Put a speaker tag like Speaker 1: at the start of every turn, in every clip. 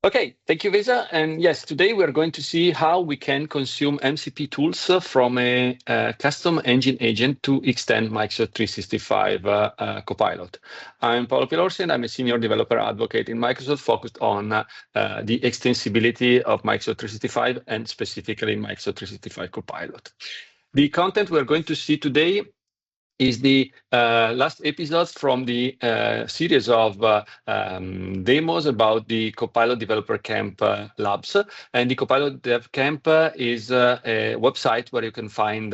Speaker 1: Okay, thank you, Vesa. And yes, today we're going to see how we can consume MCP tools from a custom engine agent to extend Microsoft 365 Copilot. I'm Paolo Pialorsi, and I'm a senior developer advocate in Microsoft focused on the extensibility of Microsoft 365 and specifically Microsoft 365 Copilot. The content we're going to see today is the last episode from the series of demos about the Copilot Developer Camp labs. And the Copilot Dev Camp is a website where you can find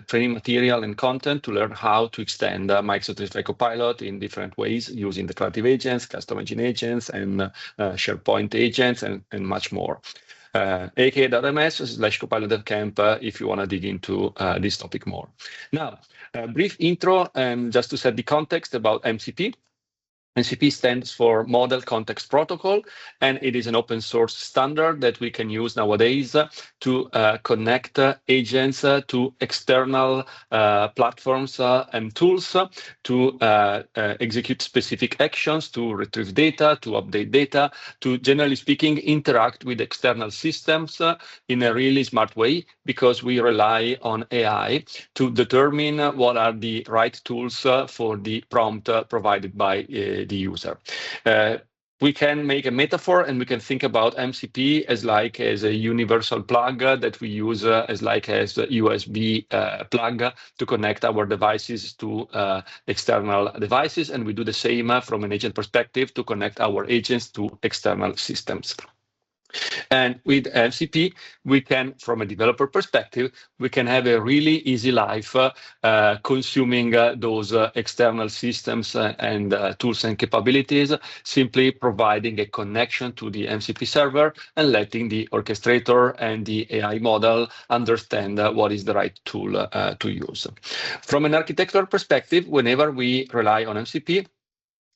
Speaker 1: training material and content to learn how to extend Microsoft 365 Copilot in different ways using declarative agents, custom engine agents, and SharePoint agents, and much more. aka.ms/Copilot Dev Camp if you want to dig into this topic more. Now, a brief intro and just to set the context about MCP. MCP stands for Model Context Protocol, and it is an open source standard that we can use nowadays to connect agents to external platforms and tools to execute specific actions, to retrieve data, to update data, to, generally speaking, interact with external systems in a really smart way, because we rely on AI to determine what are the right tools for the prompt provided by the user. We can make a metaphor and we can think about MCP as a universal plug that we use as a USB plug to connect our devices to external devices. And we do the same from an agent perspective to connect our agents to external systems. And with MCP, we can, from a developer perspective, we can have a really easy life consuming those external systems and tools and capabilities, simply providing a connection to the MCP server and letting the orchestrator and the AI model understand what is the right tool to use. From an architectural perspective, whenever we rely on MCP,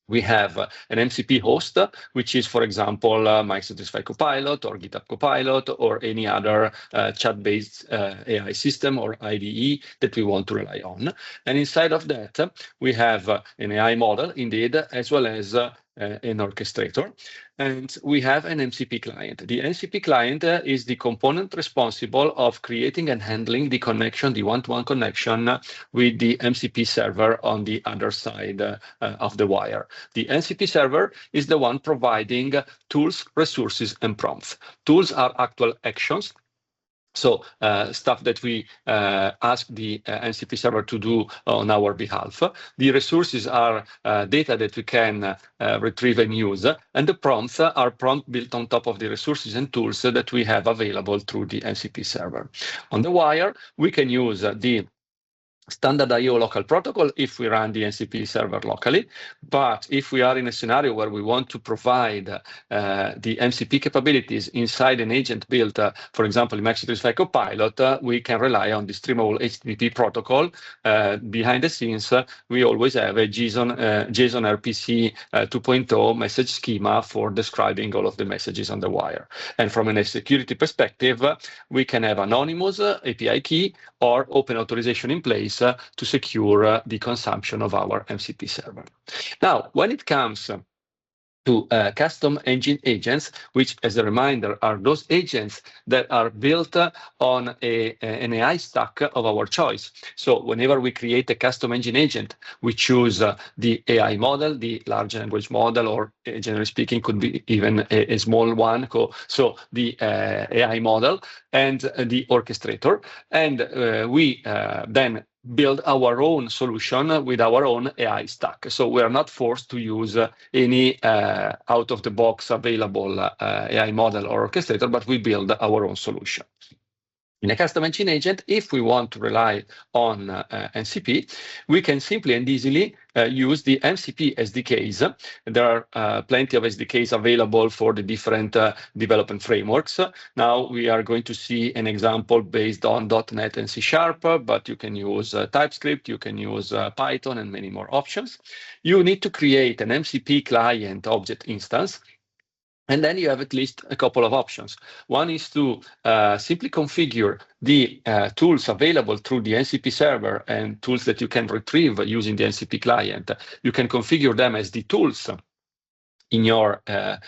Speaker 1: we have an MCP host, which is, for example, Microsoft 365 Copilot or GitHub Copilot or any other chat-based AI system or IDE that we want to rely on. And inside of that, we have an AI model, indeed, as well as an orchestrator, and we have an MCP client. The MCP client is the component responsible of creating and handling the connection, the one-to-one connection with the MCP server on the other side of the wire. The MCP server is the one providing tools, resources, and prompts. Tools are actual actions. So stuff that we ask the MCP server to do on our behalf. The resources are data that we can retrieve and use, and the prompts are prompts built on top of the resources and tools that we have available through the MCP server. On the wire, we can use the standard I/O local protocol if we run the MCP server locally. But if we are in a scenario where we want to provide the MCP capabilities inside an agent built, for example, in Microsoft 365 Copilot, we can rely on the streamable HTTP protocol. Behind the scenes, we always have a JSON RPC 2.0 message schema for describing all of the messages on the wire. And from a security perspective, we can have anonymous API key or open authorization in place to secure the consumption of our MCP server. Now, when it comes to custom engine agents, which, as a reminder, are those agents that are built on an AI stack of our choice. So whenever we create a custom engine agent, we choose the AI model, the large language model, or generally speaking, could be even a small one. So the AI model and the orchestrator. And we then build our own solution with our own AI stack. So we are not forced to use any out-of-the-box available AI model or orchestrator, but we build our own solution. In a custom engine agent, if we want to rely on MCP, we can simply and easily use the MCP SDKs. There are plenty of SDKs available for the different development frameworks. Now we are going to see an example based on .NET and C#, but you can use TypeScript, you can use Python, and many more options. You need to create an MCP client object instance. And then you have at least a couple of options. One is to simply configure the tools available through the MCP server and tools that you can retrieve using the MCP client. You can configure them as the tools in your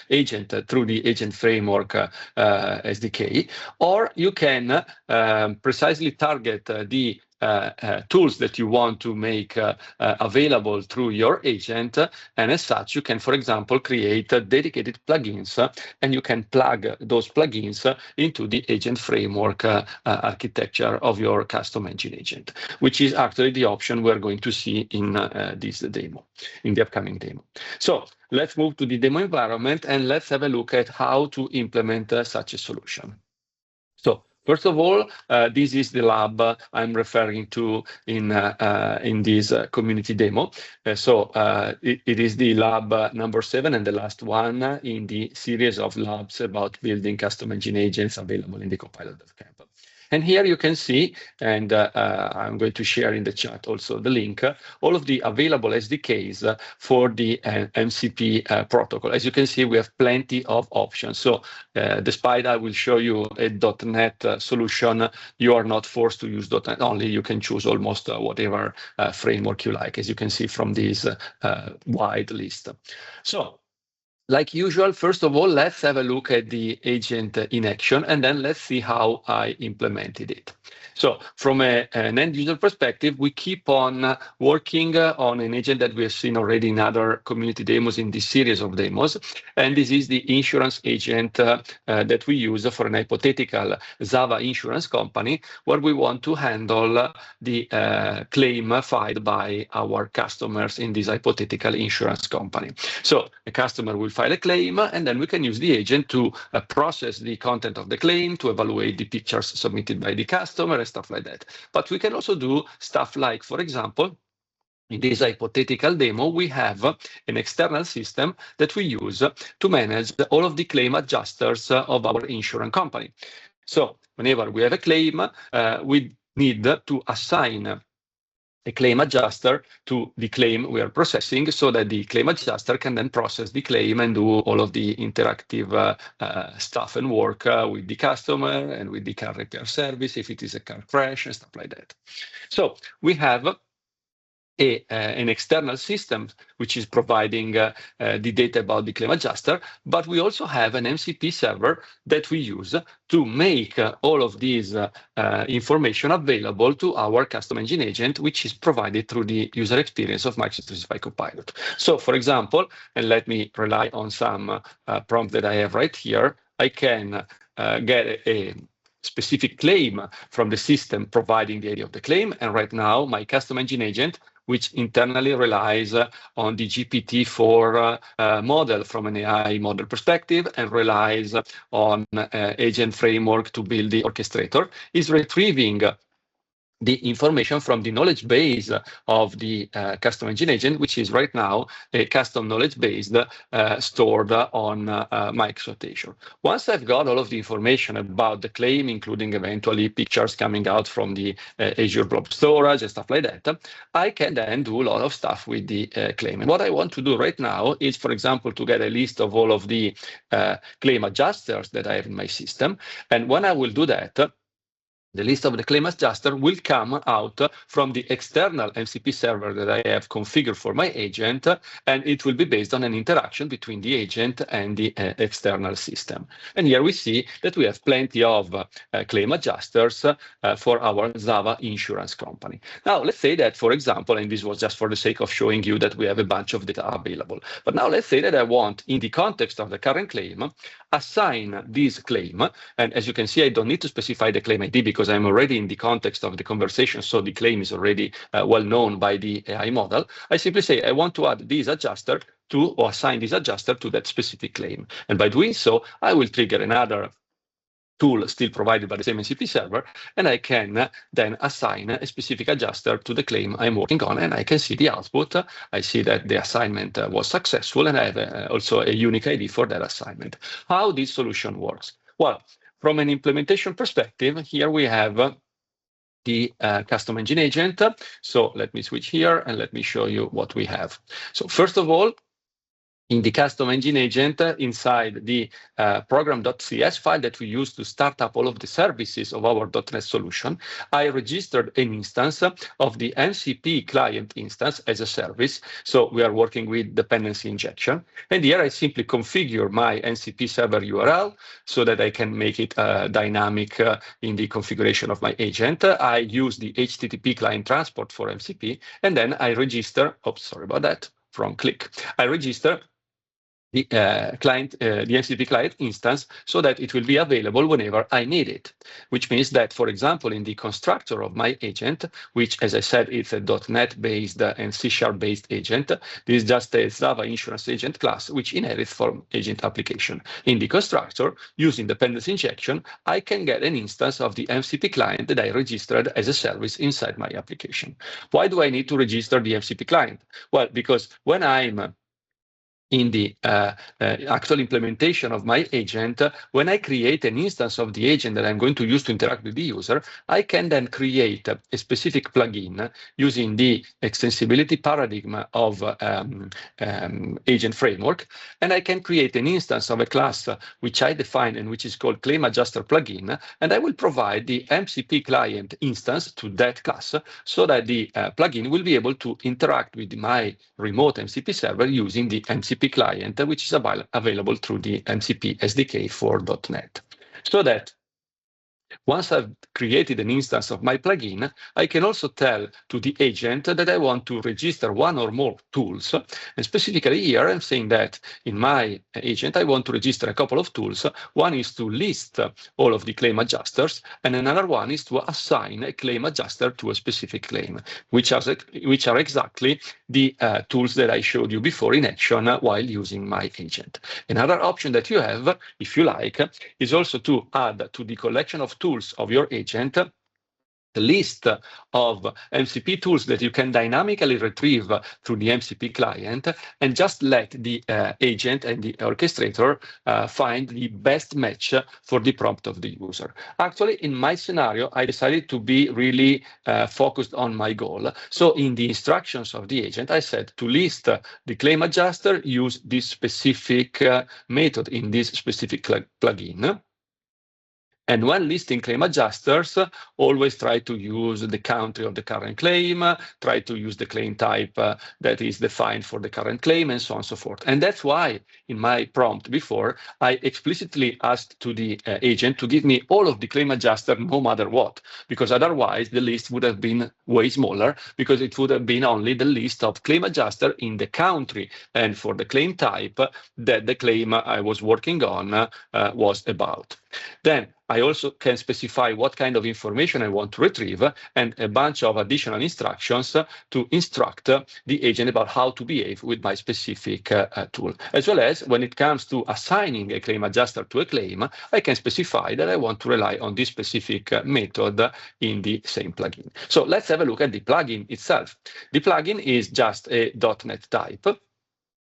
Speaker 1: agent through the agent framework SDK, or you can precisely target the tools that you want to make available through your agent, and as such, you can, for example, create dedicated plugins, and you can plug those plugins into the agent framework architecture of your custom engine agent, which is actually the option we're going to see in this demo, in the upcoming demo. So let's move to the demo environment and let's have a look at how to implement such a solution. So first of all, this is the lab I'm referring to in this community demo. It is the lab number 7 and the last one in the series of labs about building custom engine agents available in the Copilot camp. And here you can see, and I'm going to share in the chat also the link, all of the available SDKs for the MCP protocol. As you can see, we have plenty of options. So despite I will show you a .NET solution, you are not forced to use .NET only. You can choose almost whatever framework you like, as you can see from this wide list. So, like usual, first of all, let's have a look at the agent in action, and then let's see how I implemented it. So from an end user perspective, we keep on working on an agent that we have seen already in other community demos in this series of demos. And this is the insurance agent that we use for an hypothetical Java insurance company, where we want to handle the claim filed by our customers in this hypothetical insurance company. So a customer will file a claim, and then we can use the agent to process the content of the claim, to evaluate the pictures submitted by the customer, and stuff like that. But we can also do stuff like, for example, in this hypothetical demo, we have an external system that we use to manage all of the claim adjusters of our insurance company. So whenever we have a claim, we need to assign a claim adjuster to the claim we are processing, so that the claim adjuster can then process the claim and do all of the interactive stuff and work with the customer and with the car repair service if it is a car crash and stuff like that. So we have an external system which is providing the data about the claim adjuster, but we also have an MCP server that we use to make all of these information available to our custom engine agent, which is provided through the user experience of Microsoft 365 Copilot. So for example, and let me rely on some prompt that I have right here, I can get a specific claim from the system providing the ID of the claim, and right now my custom engine agent, which internally relies on the GPT-4 model from an AI model perspective and relies on agent framework to build the orchestrator, is retrieving the information from the knowledge base of the custom engine agent, which is right now a custom knowledge base stored on Microsoft Azure. Once I've got all of the information about the claim, including eventually pictures coming out from the Azure Blob Storage and stuff like that, I can then do a lot of stuff with the claim. And what I want to do right now is, for example, to get a list of all of the claim adjusters that I have in my system. And when I will do that, the list of the claim adjuster will come out from the external MCP server that I have configured for my agent, and it will be based on an interaction between the agent and the external system. And here we see that we have plenty of claim adjusters for our Java insurance company. Now, let's say that, for example, and this was just for the sake of showing you that we have a bunch of data available. But now let's say that I want, in the context of the current claim, assign this claim. And as you can see, I don't need to specify the claim ID because I'm already in the context of the conversation, so the claim is already well known by the AI model. I simply say I want to add this adjuster to, or assign this adjuster to that specific claim. And by doing so, I will trigger another tool still provided by the same MCP server, and I can then assign a specific adjuster to the claim I'm working on, and I can see the output. I see that the assignment was successful, and I have also a unique ID for that assignment. How this solution works? Well, from an implementation perspective, here we have the custom engine agent. So let me switch here and let me show you what we have. So first of all, in the custom engine agent inside the program.cs file that we use to start up all of the services of our .NET solution, I registered an instance of the MCP client instance as a service. So we are working with dependency injection. And here I simply configure my MCP server URL so that I can make it dynamic in the configuration of my agent. I use the HTTP client transport for MCP, and then I register, oops, sorry about that, wrong click. I register the the MCP client instance so that it will be available whenever I need it, which means that, for example, in the constructor of my agent, which, as I said, is a .NET-based and C#-based agent, this is just a Java insurance agent class, which inherits from agent application. In the constructor, using dependency injection, I can get an instance of the MCP client that I registered as a service inside my application. Why do I need to register the MCP client? Well, because when I'm in the actual implementation of my agent, when I create an instance of the agent that I'm going to use to interact with the user, I can then create a specific plugin using the extensibility paradigm of agent framework, and I can create an instance of a class which I define and which is called claim adjuster plugin, and I will provide the MCP client instance to that class so that the plugin will be able to interact with my remote MCP server using the MCP client, which is available through the MCP SDK for .NET. So that once I've created an instance of my plugin, I can also tell to the agent that I want to register one or more tools. And specifically here, I'm saying that in my agent, I want to register a couple of tools. One is to list all of the claim adjusters, and another one is to assign a claim adjuster to a specific claim, which are exactly the tools that I showed you before in action while using my agent. Another option that you have, if you like, is also to add to the collection of tools of your agent the list of MCP tools that you can dynamically retrieve through the MCP client, and just let the agent and the orchestrator find the best match for the prompt of the user. Actually, in my scenario, I decided to be really focused on my goal. So in the instructions of the agent, I said to list the claim adjuster, use this specific method in this specific plugin. And when listing claim adjusters, always try to use the country of the current claim, try to use the claim type that is defined for the current claim, and so on and so forth. And that's why in my prompt before, I explicitly asked to the agent to give me all of the claim adjuster no matter what, because otherwise the list would have been way smaller, because it would have been only the list of claim adjuster in the country and for the claim type that the claim I was working on was about. Then I also can specify what kind of information I want to retrieve and a bunch of additional instructions to instruct the agent about how to behave with my specific tool. As well as when it comes to assigning a claim adjuster to a claim, I can specify that I want to rely on this specific method in the same plugin. So let's have a look at the plugin itself. The plugin is just a .NET type,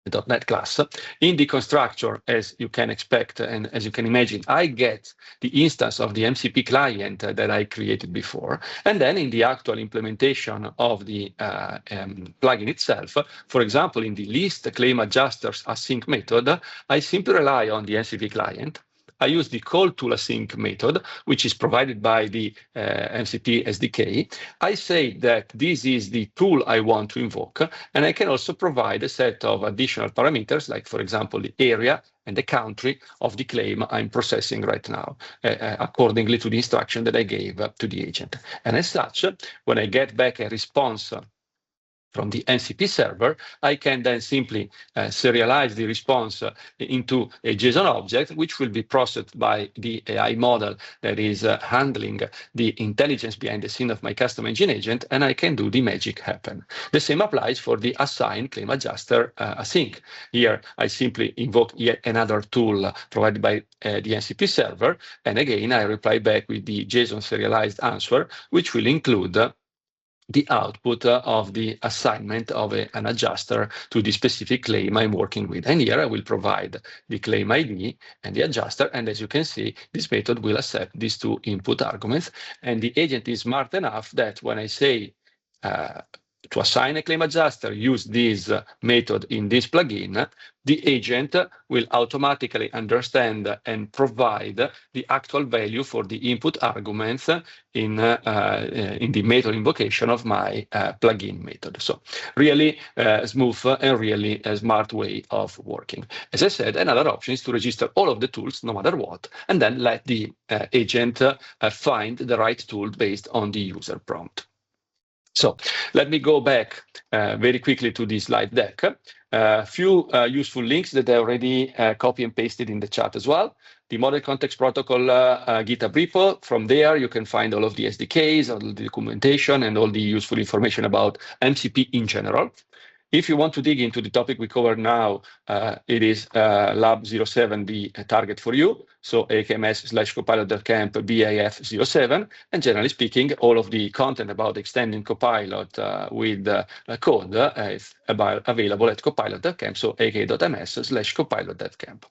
Speaker 1: the .NET class. In the constructor, as you can expect and as you can imagine, I get the instance of the MCP client that I created before. And then in the actual implementation of the plugin itself, for example, in the list claim adjusters async method, I simply rely on the MCP client. I use the call tool async method, which is provided by the MCP SDK. I say that this is the tool I want to invoke, and I can also provide a set of additional parameters, like, for example, the area and the country of the claim I'm processing right now, accordingly to the instruction that I gave to the agent. And as such, when I get back a response from the MCP server, I can then simply serialize the response into a JSON object, which will be processed by the AI model that is handling the intelligence behind the scene of my custom engine agent, and I can do the magic happen. The same applies for the assign claim adjuster async. Here, I simply invoke yet another tool provided by the MCP server, and again, I reply back with the JSON serialized answer, which will include the output of the assignment of an adjuster to the specific claim I'm working with. And here I will provide the claim ID and the adjuster. And as you can see, this method will accept these two input arguments. And the agent is smart enough that when I say to assign a claim adjuster, use this method in this plugin, the agent will automatically understand and provide the actual value for the input arguments in the method invocation of my plugin method. So really smooth and really a smart way of working. As I said, another option is to register all of the tools, no matter what, and then let the agent find the right tool based on the user prompt. So let me go back very quickly to the slide deck. A few useful links that I already copy and pasted in the chat as well. The Model Context Protocol GitHub repo. From there, you can find all of the SDKs, all the documentation, and all the useful information about MCP in general. If you want to dig into the topic we cover now, it is Lab 07, the target for you. So AKMS/Copilot.camp BIF07. And generally speaking, all of the content about extending Copilot with code is available at Copilot.camp, so ak.ms/Copilot.camp.